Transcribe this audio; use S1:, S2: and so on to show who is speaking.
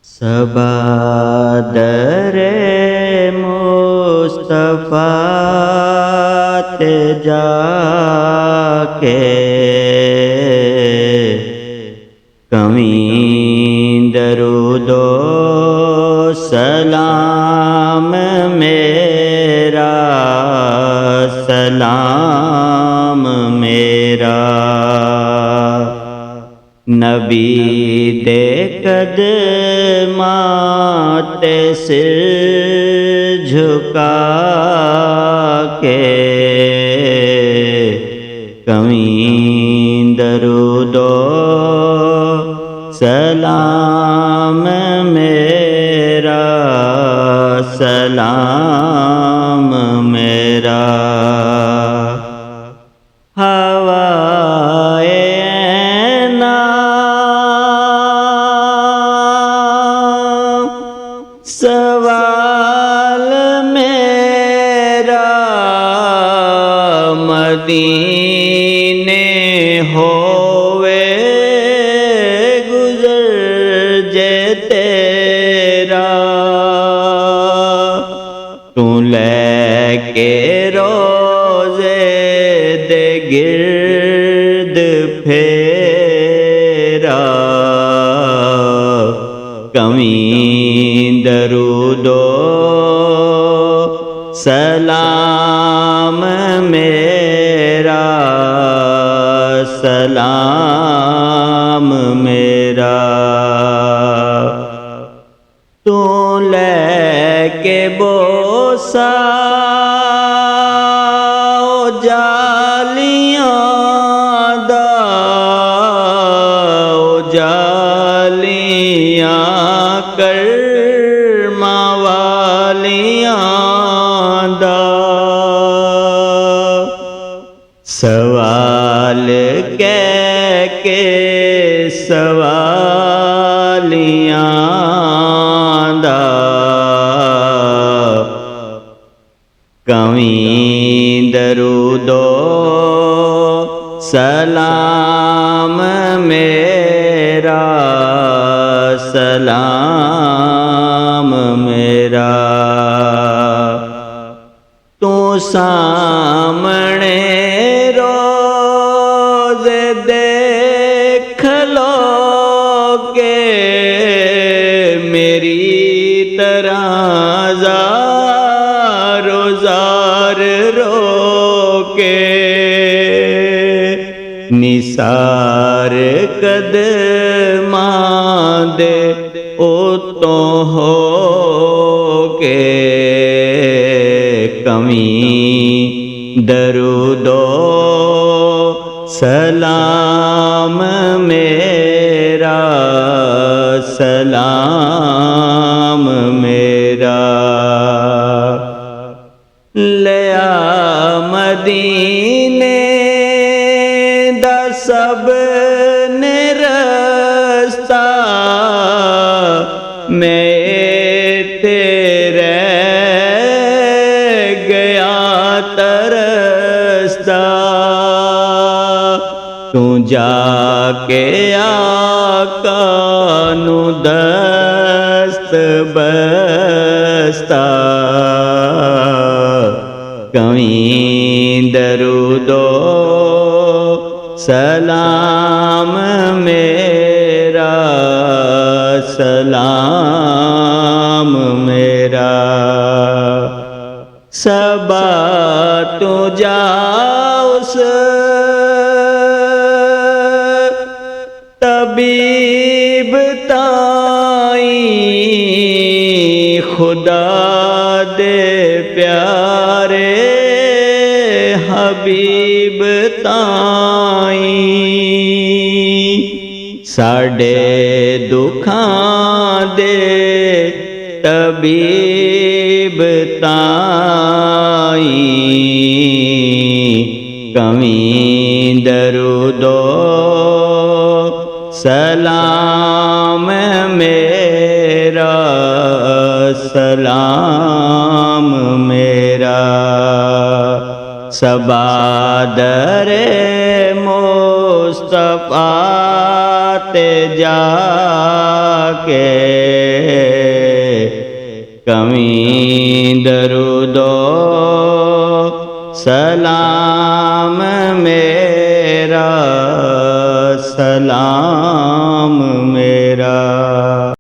S1: सबा मुस्तफ़ा ते जाके कहीं दरूदो सलाम मेरा सलाम मेरा नबी दे कदमाते सिर झुका के कहीं दरूदो सलाम मेरा सलाम मेरा हवाए ना सवाल मेरा मदीने होवे गुजर जे तेरा तू लेके रोज़े दे गिर्द फेरा कहीं दरूदो सलाम मेरा सलाम मेरा तू लेके बोसा जालियां दा जालियां कर्मा वालियां दा सवाल कह के सवालियां दा कहीं दरूदो सलाम मेरा सलाम मेरा तू सामने रोज़ देख लो के मेरी तरह जार रोके निसार कदमां दे ओ हो के कहीं दरूदो सलाम मेरा सलाम मेरा लिया मदीने दा सब ने रस्ता मैं तेरे गया तरसता तू जाके आका नू दस्त बस्ता कहीं दरूदो सलाम मेरा सलाम मेरा सबा तू जा उस तबीब ताई खुदा दे प्यारे हबीब ताई साडे दुखां दे तबीब ताई कहीं दरूदो सलाम मेरा सलाम मेरा सबा दरे मुस्तफ़ा ते जाके कमी दरुदो सलाम मेरा, सलाम